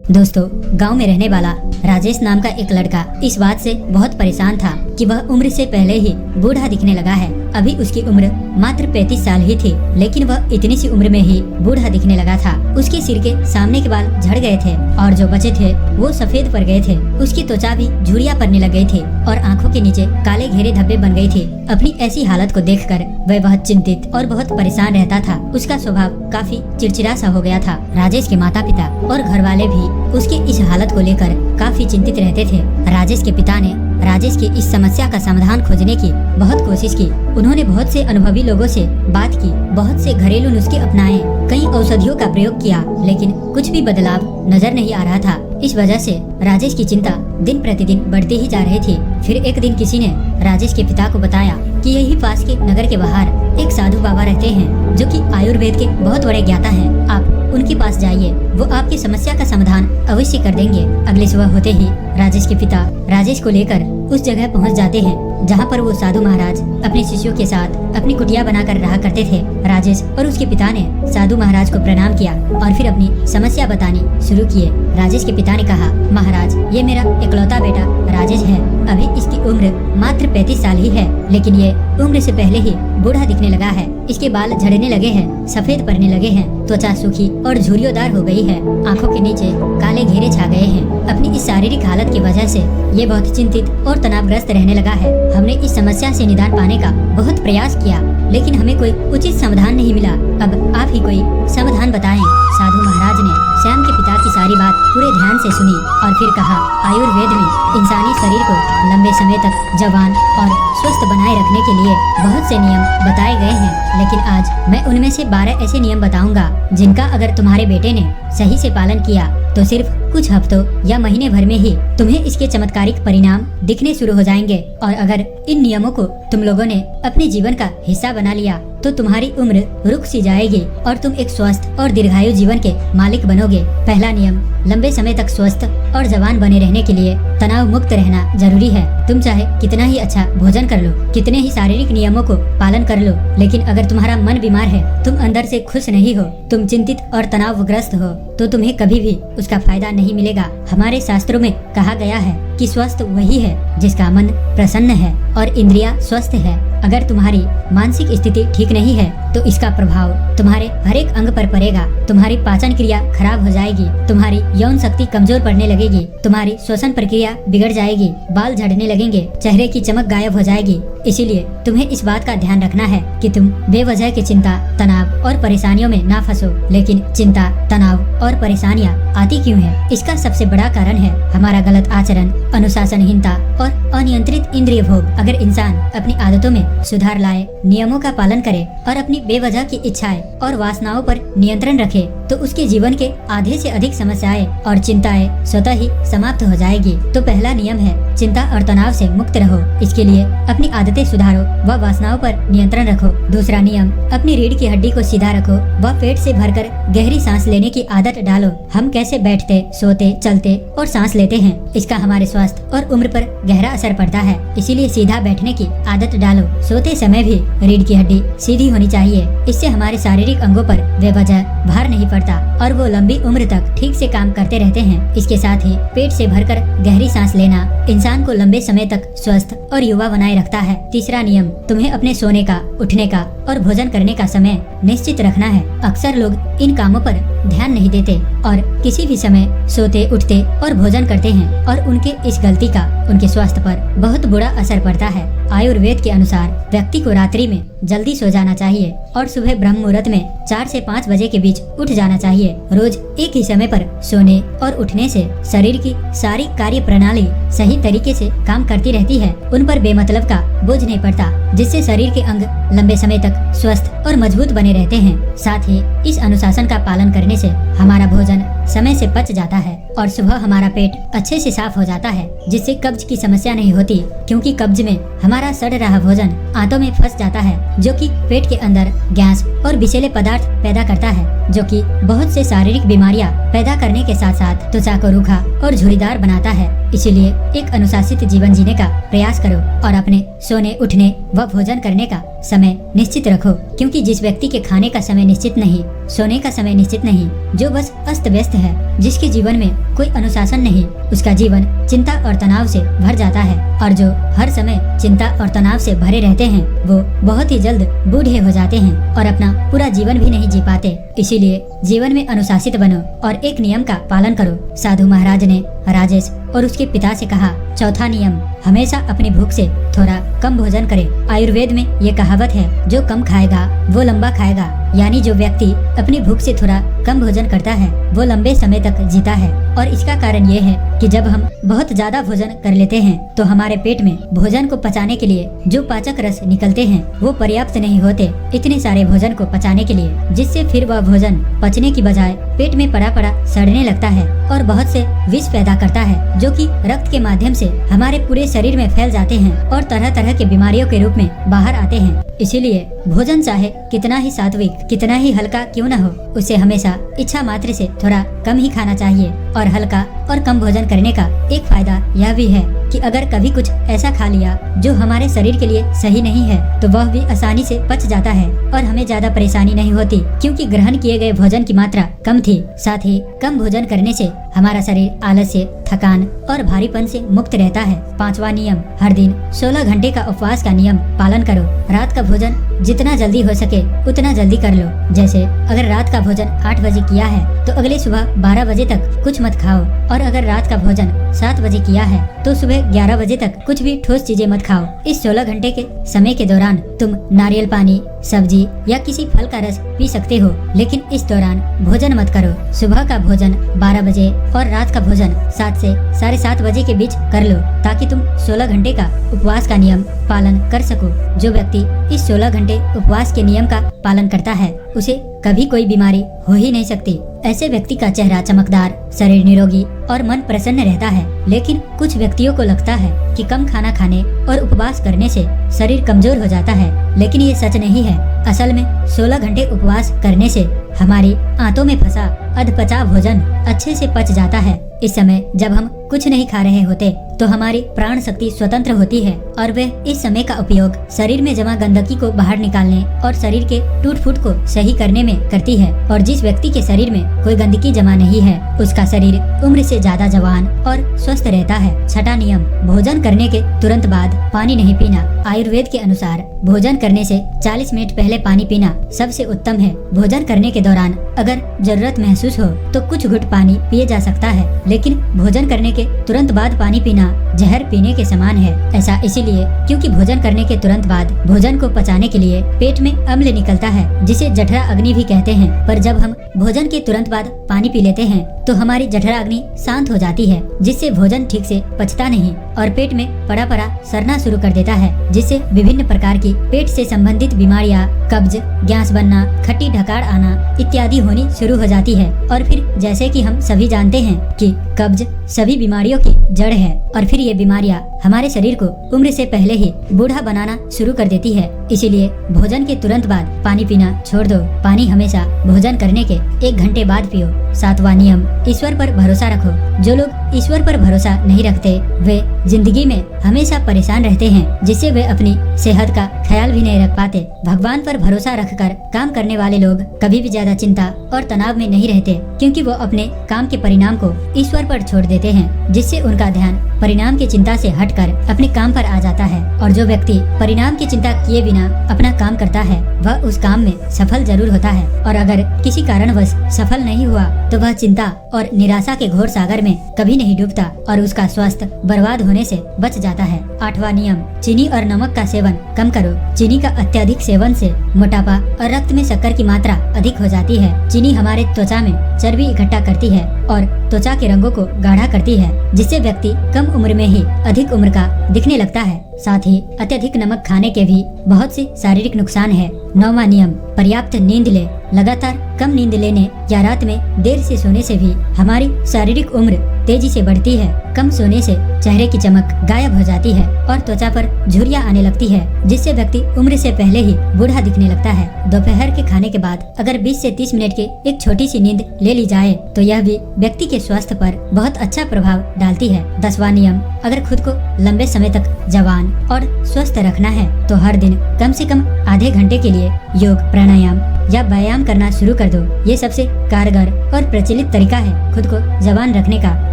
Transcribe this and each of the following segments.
दोस्तों, गांव में रहने वाला राजेश नाम का एक लड़का इस बात से बहुत परेशान था कि वह उम्र से पहले ही बूढ़ा दिखने लगा है। अभी उसकी उम्र मात्र 35 साल ही थी, लेकिन वह इतनी सी उम्र में ही बूढ़ा दिखने लगा था। उसके सिर के सामने के बाल झड़ गए थे और जो बचे थे वो सफेद पड़ गए थे। उसकी त्वचा भी झुर्रियां पड़ने लग गई थी और आंखों के नीचे काले घेरे धब्बे बन गई थी। अपनी ऐसी हालत को देखकर वह बहुत चिंतित और बहुत परेशान रहता था। उसका स्वभाव काफी चिड़चिड़ा सा हो गया था। राजेश के माता पिता और घर वाले भी उसकी इस हालत को लेकर काफी चिंतित रहते थे। राजेश के पिता ने राजेश की इस समस्या का समाधान खोजने की बहुत कोशिश की। उन्होंने बहुत से अनुभवी लोगों से बात की, बहुत से घरेलू नुस्खे अपनाए, कई औषधियों का प्रयोग किया, लेकिन कुछ भी बदलाव नजर नहीं आ रहा था। इस वजह से राजेश की चिंता दिन प्रतिदिन बढ़ती ही जा रही थी। फिर एक दिन किसी ने राजेश के पिता को बताया कि यही पास के नगर के बाहर एक साधु बाबा रहते हैं जो कि आयुर्वेद के बहुत बड़े ज्ञाता हैं। आप उनके पास जाइए, वो आपकी समस्या का समाधान अवश्य कर देंगे। अगले सुबह होते ही राजेश के पिता राजेश को लेकर उस जगह पहुंच जाते हैं जहां पर वो साधु महाराज अपने शिष्यों के साथ अपनी कुटिया बनाकर रहा करते थे। राजेश और उसके पिता ने साधु महाराज को प्रणाम किया और फिर अपनी समस्या बतानी शुरू किए। राजेश के पिता ने कहा, महाराज, ये मेरा इकलौता बेटा राजेश है। अभी इसकी उम्र मात्र 35 साल ही है, लेकिन ये उम्र से पहले ही बूढ़ा दिखने लगा है। इसके बाल झड़ने लगे हैं, सफेद पड़ने लगे हैं, त्वचा सूखी और झुर्रियोंदार हो गई है, आंखों के नीचे काले घेरे छा गए हैं। अपनी इस शारीरिक हालत की वजह से ये बहुत चिंतित और तनावग्रस्त रहने लगा है। हमने इस समस्या से निदान पाने का बहुत प्रयास किया, लेकिन हमें कोई उचित समाधान नहीं मिला। अब आप ही कोई समाधान बताएं। साधु महाराज ने श्याम के पिता की सारी बात पूरे ध्यान से सुनी और फिर कहा, आयुर्वेद में इंसानी शरीर को लंबे समय तक जवान और स्वस्थ बनाए रखने के लिए बहुत से नियम बताए गए हैं, लेकिन आज मैं उनमें से 12 ऐसे नियम बताऊंगा जिनका अगर तुम्हारे बेटे ने सही से पालन किया तो सिर्फ कुछ हफ्तों या महीने भर में ही तुम्हें इसके चमत्कारिक परिणाम दिखने शुरू हो जाएंगे। और अगर इन नियमों को तुम लोगों ने अपने जीवन का हिस्सा बना लिया तो तुम्हारी उम्र रुक सी जाएगी और तुम एक स्वस्थ और दीर्घायु जीवन के मालिक बनोगे। पहला नियम, लंबे समय तक स्वस्थ और जवान बने रहने के लिए तनाव मुक्त रहना जरूरी है। तुम चाहे कितना ही अच्छा भोजन कर लो, कितने ही शारीरिक नियमों को पालन कर लो, लेकिन अगर तुम्हारा मन बीमार है, तुम अंदर से खुश नहीं हो, तुम चिंतित और तनावग्रस्त हो, तो तुम्हें कभी भी उसका फायदा नहीं मिलेगा। हमारे शास्त्रों में कहा गया है कि स्वस्थ वही है जिसका मन प्रसन्न है और इंद्रियां स्वस्थ है। अगर तुम्हारी मानसिक स्थिति ठीक नहीं है तो इसका प्रभाव तुम्हारे हर एक अंग पर पड़ेगा। तुम्हारी पाचन क्रिया खराब हो जाएगी, तुम्हारी यौन शक्ति कमजोर पड़ने लगेगी, तुम्हारी श्वसन प्रक्रिया बिगड़ जाएगी, बाल झड़ने लगेंगे, चेहरे की चमक गायब हो जाएगी। इसीलिए तुम्हें इस बात का ध्यान रखना है कि तुम बेवजह की चिंता, तनाव और परेशानियों में ना फंसो। लेकिन चिंता, तनाव और परेशानियाँ आती क्यों है? इसका सबसे बड़ा कारण है हमारा गलत आचरण, अनुशासनहीनता और अनियंत्रित इंद्रिय भोग। अगर इंसान अपनी आदतों में सुधार लाए, नियमों का पालन करे और अपनी बेवजह की इच्छाएं और वासनाओं पर नियंत्रण रखे तो उसके जीवन के आधे से अधिक समस्याएं और चिंताएं स्वतः ही समाप्त हो जाएगी। तो पहला नियम है, चिंता और तनाव से मुक्त रहो। इसके लिए अपनी आदतें सुधारो व वासनाओं पर नियंत्रण रखो। दूसरा नियम, अपनी रीढ़ की हड्डी को सीधा रखो व पेट से भरकर गहरी सांस लेने की आदत डालो। हम कैसे बैठते, सोते, चलते और सांस लेते हैं, इसका हमारे स्वास्थ्य और उम्र पर गहरा असर पड़ता है। इसीलिए सीधा बैठने की आदत डालो। सोते समय भी रीढ़ की हड्डी सीधी होनी चाहिए। इससे हमारे शारीरिक अंगों पर बेवजह भार नहीं पड़ता और वो लंबी उम्र तक ठीक से काम करते रहते हैं। इसके साथ ही पेट से भरकर गहरी सांस लेना इंसान को लंबे समय तक स्वस्थ और युवा बनाए रखता है। तीसरा नियम, तुम्हें अपने सोने का, उठने का और भोजन करने का समय निश्चित रखना है। अक्सर लोग इन कामों पर ध्यान नहीं देते और किसी भी समय सोते, उठते और भोजन करते हैं और उनके इस गलती का उनके स्वास्थ्य पर बहुत बुरा असर पड़ता है। आयुर्वेद के अनुसार व्यक्ति को रात्रि में जल्दी सो जाना चाहिए और सुबह ब्रह्म मुहूर्त में 4 से 5 बजे के बीच उठ जाना चाहिए। रोज एक ही समय पर सोने और उठने से शरीर की सारी कार्य प्रणाली सही तरीके से काम करती रहती है। उन पर बेमतलब का बोझ नहीं पड़ता, जिससे शरीर के अंग लंबे समय तक स्वस्थ और मजबूत बने रहते हैं। साथ ही इस अनुशासन का पालन करने से हमारा भोजन समय से पच जाता है और सुबह हमारा पेट अच्छे से साफ हो जाता है, जिससे कब्ज की समस्या नहीं होती, क्योंकि कब्ज में हमारा सड़ रहा भोजन आंतों में फंस जाता है, जो कि पेट के अंदर गैस और विषैले पदार्थ पैदा करता है, जो कि बहुत से शारीरिक बीमारियां पैदा करने के साथ साथ त्वचा को रूखा और झुर्रीदार बनाता है। इसीलिए एक अनुशासित जीवन जीने का प्रयास करो और अपने सोने, उठने व भोजन करने का समय निश्चित रखो, क्योंकि जिस व्यक्ति के खाने का समय निश्चित नहीं, सोने का समय निश्चित नहीं, जो बस अस्त व्यस्त है, जिसके जीवन में कोई अनुशासन नहीं, उसका जीवन चिंता और तनाव से भर जाता है। और जो हर समय चिंता और तनाव से भरे रहते हैं, वो बहुत ही जल्द बूढ़े हो जाते हैं और अपना पूरा जीवन भी नहीं जी पाते। इसीलिए जीवन में अनुशासित बनो और एक नियम का पालन करो। साधु महाराज ने राजेश और उसके पिता से कहा, चौथा नियम, हमेशा अपनी भूख से थोड़ा कम भोजन करे। आयुर्वेद में ये कहावत है, जो कम खाएगा वो लंबा खाएगा, यानी जो व्यक्ति अपनी भूख से थोड़ा कम भोजन करता है वो लंबे समय तक जीता है। और इसका कारण ये है कि जब हम बहुत ज्यादा भोजन कर लेते हैं तो हमारे पेट में भोजन को पचाने के लिए जो पाचक रस निकलते हैं वो पर्याप्त नहीं होते इतने सारे भोजन को पचाने के लिए, जिससे फिर वह भोजन पचने की बजाय पेट में पड़ा पड़ा सड़ने लगता है और बहुत से विष पैदा करता है, जो कि रक्त के माध्यम से हमारे पूरे शरीर में फैल जाते हैं और तरह तरह की बीमारियों के रूप में बाहर आते हैं। इसीलिए भोजन चाहे कितना ही सात्विक, कितना ही हल्का क्यों न हो, उसे हमेशा इच्छा मात्र से थोड़ा कम ही खाना चाहिए। और हल्का और कम भोजन करने का एक फायदा यह भी है कि अगर कभी कुछ ऐसा खा लिया जो हमारे शरीर के लिए सही नहीं है तो वह भी आसानी से पच जाता है और हमें ज्यादा परेशानी नहीं होती, क्योंकि ग्रहण किए गए भोजन की मात्रा कम थी। साथ ही कम भोजन करने से हमारा शरीर आलस्य, थकान और भारीपन से मुक्त रहता है। पांचवा नियम, हर दिन 16 घंटे का उपवास का नियम पालन करो। रात का भोजन जितना जल्दी हो सके उतना जल्दी कर लो। जैसे अगर रात का भोजन 8 बजे किया है तो अगले सुबह 12 बजे तक कुछ मत खाओ, और अगर रात का भोजन 7 बजे किया है तो सुबह 11 बजे तक कुछ भी ठोस चीजें मत खाओ। इस 16 घंटे के समय के दौरान तुम नारियल पानी, सब्जी या किसी फल का रस पी सकते हो, लेकिन इस दौरान भोजन मत करो। सुबह का भोजन 12 बजे और रात का भोजन 7 से 7:30 बजे के बीच कर लो, ताकि तुम 16 घंटे का उपवास का नियम पालन कर सको। जो व्यक्ति इस 16 घंटे उपवास के नियम का पालन करता है उसे कभी कोई बीमारी हो ही नहीं सकती। ऐसे व्यक्ति का चेहरा चमकदार, शरीर निरोगी और मन प्रसन्न रहता है। लेकिन कुछ व्यक्तियों को लगता है कि कम खाना खाने और उपवास करने से शरीर कमजोर हो जाता है, लेकिन ये सच नहीं है। असल में 16 घंटे उपवास करने से हमारी आंतों में फंसा अधपचा भोजन अच्छे से पच जाता है। इस समय जब हम कुछ नहीं खा रहे होते तो हमारी प्राण शक्ति स्वतंत्र होती है और वे इस समय का उपयोग शरीर में जमा गंदगी को बाहर निकालने और शरीर के टूट फूट को सही करने में करती है। और जिस व्यक्ति के शरीर में कोई गंदगी जमा नहीं है उसका शरीर उम्र से ज्यादा जवान और स्वस्थ रहता है। छठा नियम, भोजन करने के तुरंत बाद पानी नहीं पीना। आयुर्वेद के अनुसार भोजन करने से 40 मिनट पहले पानी पीना सबसे उत्तम है। भोजन करने के दौरान अगर जरूरत महसूस हो तो कुछ घुट पानी पिए जा सकता है, लेकिन भोजन करने के तुरंत बाद पानी पीना जहर पीने के समान है। ऐसा इसीलिए क्योंकि भोजन करने के तुरंत बाद भोजन को पचाने के लिए पेट में अम्ल निकलता है, जिसे जठरा अग्नि भी कहते हैं। पर जब हम भोजन के तुरंत बाद पानी पी लेते हैं तो हमारी जठरा अग्नि शांत हो जाती है, जिससे भोजन ठीक से पचता नहीं और पेट में पड़ा पड़ा सड़ना शुरू कर देता है, जिससे विभिन्न प्रकार की पेट से संबंधित बीमारियां, कब्ज, गैस बनना, खट्टी ढकार आना इत्यादि होनी शुरू हो जाती है। और फिर जैसे कि हम सभी जानते हैं कि कब्ज सभी बीमारियों की जड़ है, और फिर ये बीमारियां हमारे शरीर को उम्र से पहले ही बूढ़ा बनाना शुरू कर देती है। इसीलिए भोजन के तुरंत बाद पानी पीना छोड़ दो। पानी हमेशा भोजन करने के 1 घंटे बाद पियो। सातवां नियम, ईश्वर पर भरोसा रखो। जो लोग ईश्वर पर भरोसा नहीं रखते वे जिंदगी में हमेशा परेशान रहते हैं, जिससे वे अपनी सेहत का ख्याल भी नहीं रख पाते। भगवान पर भरोसा रखकर काम करने वाले लोग कभी भी ज्यादा चिंता और तनाव में नहीं रहते, क्योंकि वो अपने काम के परिणाम को ईश्वर पर छोड़ देते हैं, जिससे उनका ध्यान परिणाम की चिंता से हटकर अपने काम पर आ जाता है। और जो व्यक्ति परिणाम की चिंता किए बिना अपना काम करता है वह उस काम में सफल जरूर होता है, और अगर किसी कारणवश सफल नहीं हुआ तो वह चिंता और निराशा के घोर सागर में कभी नहीं डूबता और उसका स्वास्थ्य बर्बाद होने से बच जाता है। आठवां नियम, चीनी और नमक का सेवन कम करो। चीनी का अत्यधिक सेवन से मोटापा और रक्त में शक्कर की मात्रा अधिक हो जाती है। चीनी हमारे त्वचा में चर्बी इकट्ठा करती है और त्वचा के रंगों को गाढ़ा करती है, जिससे व्यक्ति कम उम्र में ही अधिक उम्र का दिखने लगता है। साथ ही अत्यधिक नमक खाने के भी बहुत से शारीरिक नुकसान है। 9वां नियम, पर्याप्त नींद ले। लगातार कम नींद लेने या रात में देर से सोने से भी हमारी शारीरिक उम्र तेजी से बढ़ती है। कम सोने से चेहरे की चमक गायब हो जाती है और त्वचा पर झुर्रियां आने लगती है, जिससे व्यक्ति उम्र से पहले ही बूढ़ा दिखने लगता है। दोपहर के खाने के बाद अगर 20 से 30 मिनट की एक छोटी सी नींद ले ली जाए तो यह भी व्यक्ति के स्वास्थ्य पर बहुत अच्छा प्रभाव डालती है। 10वां नियम, अगर खुद को लंबे समय तक जवान और स्वस्थ रखना है तो हर दिन कम से कम आधे घंटे के लिए योग, प्राणायाम या व्यायाम करना शुरू कर दो। ये सबसे कारगर और प्रचलित तरीका है खुद को जवान रखने का।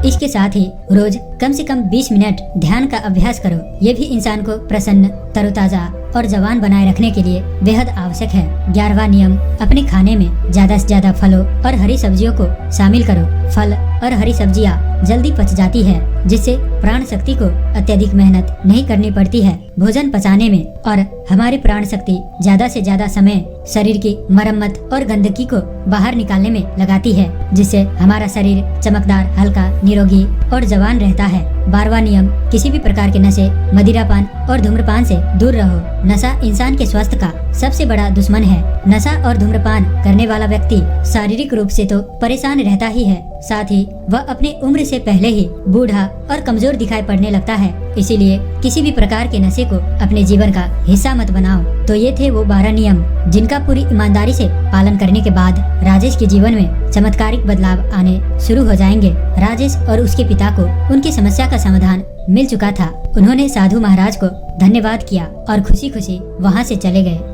इसके साथ ही रोज कम से कम 20 मिनट ध्यान का अभ्यास करो। ये भी इंसान को प्रसन्न, तरोताजा और जवान बनाए रखने के लिए बेहद आवश्यक है। 11वां नियम, अपने खाने में ज्यादा से ज्यादा फलों और हरी सब्जियों को शामिल करो। फल और हरी सब्जियां जल्दी पच जाती है, जिससे प्राण शक्ति को अत्यधिक मेहनत नहीं करनी पड़ती है भोजन पचाने में, और हमारी प्राण शक्ति ज्यादा से ज्यादा समय शरीर की मरम्मत और गंदगी को बाहर निकालने में लगाती है, जिससे हमारा शरीर चमकदार, हल्का, निरोगी और जवान रहता है। 12वां नियम, किसी भी प्रकार के नशे, मदिरापान और धूम्रपान से दूर रहो। नशा इंसान के स्वास्थ्य का सबसे बड़ा दुश्मन है। नशा और धूम्रपान करने वाला व्यक्ति शारीरिक रूप से तो परेशान रहता ही है, साथ ही वह अपने उम्र से पहले ही बूढ़ा और कमजोर दिखाई पड़ने लगता है। इसीलिए किसी भी प्रकार के नशे को अपने जीवन का हिस्सा मत बनाओ। तो ये थे वो 12 नियम जिनका पूरी ईमानदारी से पालन करने के बाद राजेश के जीवन में चमत्कारिक बदलाव आने शुरू हो जाएंगे। राजेश और उसके पिता को उनकी समस्या का समाधान मिल चुका था। उन्होंने साधु महाराज को धन्यवाद किया और खुशी खुशी वहाँ से चले गए।